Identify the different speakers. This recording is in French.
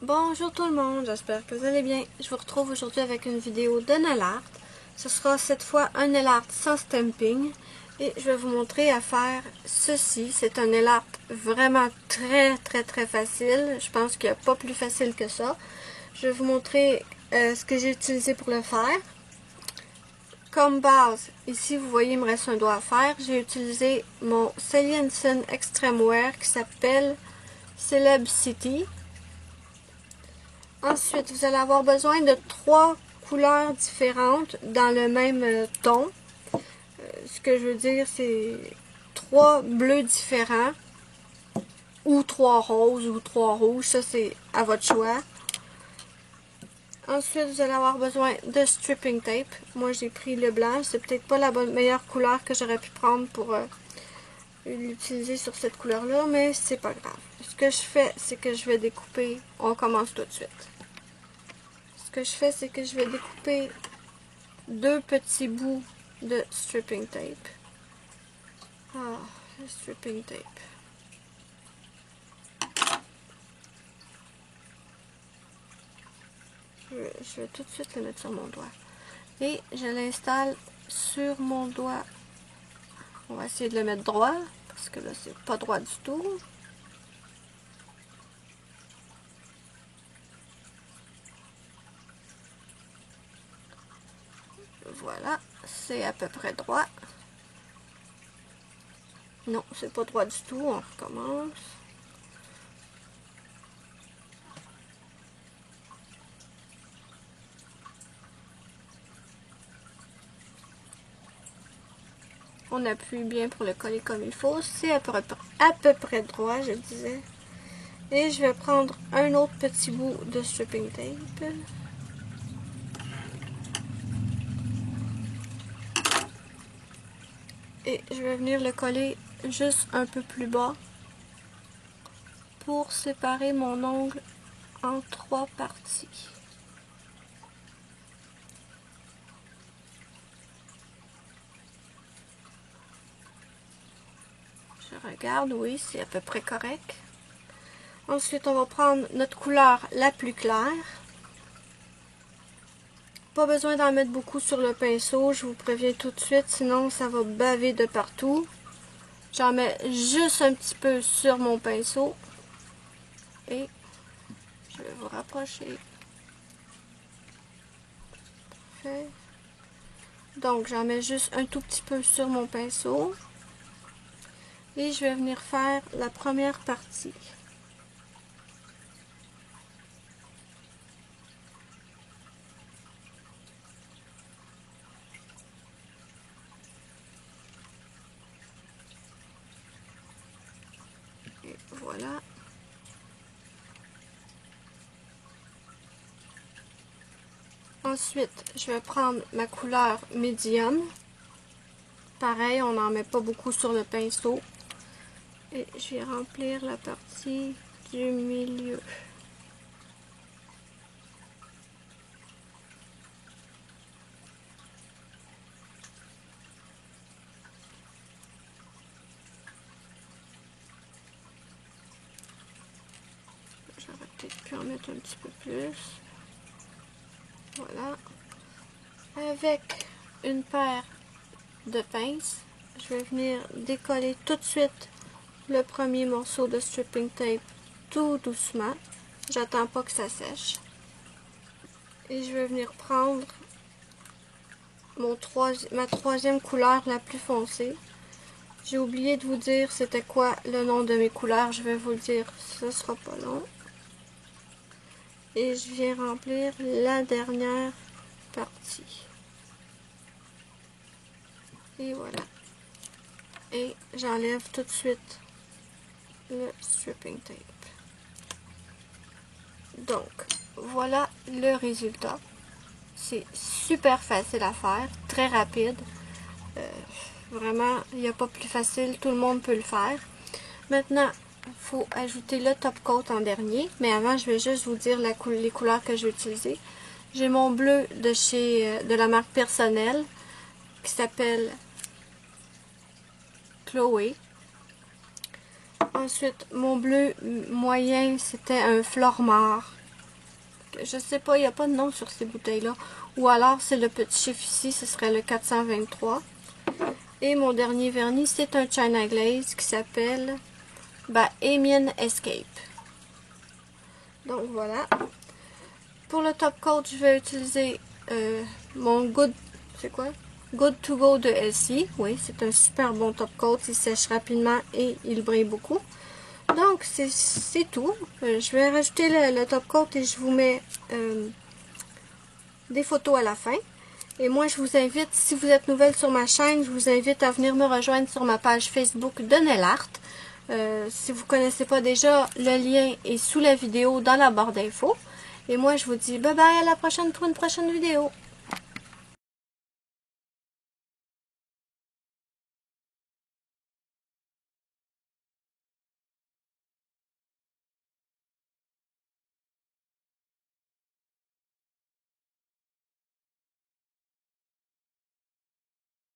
Speaker 1: Bonjour tout le monde, j'espère que vous allez bien. Je vous retrouve aujourd'hui avec une vidéo de nail art. Ce sera cette fois un nail art sans stamping et je vais vous montrer à faire ceci. C'est un nail art vraiment très facile. Je pense qu'il n'y a pas plus facile que ça. Je vais vous montrer ce que j'ai utilisé pour le faire. Comme base, ici vous voyez il me reste un doigt à faire. J'ai utilisé mon Sally Hansen Extreme Wear qui s'appelle Celeb City. Ensuite, vous allez avoir besoin de 3 couleurs différentes dans le même ton. Ce que je veux dire, c'est 3 bleus différents, ou 3 roses, ou 3 rouges. Ça, c'est à votre choix. Ensuite, vous allez avoir besoin de stripping tape. Moi, j'ai pris le blanc. C'est peut-être pas la meilleure couleur que j'aurais pu prendre pour l'utiliser sur cette couleur-là, mais c'est pas grave. Ce que je fais, c'est que je vais découper. On commence tout de suite. Ce que je fais, c'est que je vais découper 2 petits bouts de stripping tape. Ah, le stripping tape. Je vais tout de suite le mettre sur mon doigt. Et je l'installe sur mon doigt. On va essayer de le mettre droit, parce que là, c'est pas droit du tout. Voilà, c'est à peu près droit. Non, c'est pas droit du tout, on recommence. On appuie bien pour le coller comme il faut. C'est à peu près droit, je disais. Et je vais prendre un autre petit bout de stripping tape. Et je vais venir le coller juste un peu plus bas pour séparer mon ongle en 3 parties. Je regarde, oui, c'est à peu près correct. Ensuite, on va prendre notre couleur la plus claire. Pas besoin d'en mettre beaucoup sur le pinceau, je vous préviens tout de suite, sinon ça va baver de partout. J'en mets juste un petit peu sur mon pinceau. Et je vais vous rapprocher. Parfait. Donc, j'en mets juste un tout petit peu sur mon pinceau. Et je vais venir faire la première partie. Et voilà. Ensuite, je vais prendre ma couleur médium. Pareil, on n'en met pas beaucoup sur le pinceau. Et je vais remplir la partie du milieu. J'aurais peut-être pu en mettre un petit peu plus. Voilà. Avec une paire de pinces, je vais venir décoller tout de suite le premier morceau de stripping tape tout doucement. J'attends pas que ça sèche. Et je vais venir prendre ma troisième couleur la plus foncée. J'ai oublié de vous dire c'était quoi le nom de mes couleurs. Je vais vous le dire, ce sera pas long. Et je viens remplir la dernière partie. Et voilà. Et j'enlève tout de suite le stripping tape. Donc, voilà le résultat. C'est super facile à faire, très rapide. Vraiment, il n'y a pas plus facile, tout le monde peut le faire. Maintenant, il faut ajouter le top coat en dernier. Mais avant, je vais juste vous dire les couleurs que je vais utiliser. J'ai mon bleu de la marque Personnelle qui s'appelle Chloé. Ensuite, mon bleu moyen, c'était un Flormar je sais pas, il n'y a pas de nom sur ces bouteilles-là. Ou alors, c'est le petit chiffre ici, ce serait le 423. Et mon dernier vernis, c'est un China Glaze qui s'appelle Amiens Escape. Donc voilà. Pour le top coat, je vais utiliser mon Good to Go de Elsie. Oui, c'est un super bon top coat. Il sèche rapidement et il brille beaucoup. Donc, c'est tout. Je vais rajouter le top coat et je vous mets des photos à la fin. Et moi, je vous invite, si vous êtes nouvelle sur ma chaîne, je vous invite à venir me rejoindre sur ma page Facebook de Nail Art. Si vous ne connaissez pas déjà, le lien est sous la vidéo dans la barre d'infos. Et moi, je vous dis bye bye, à la prochaine pour une prochaine vidéo.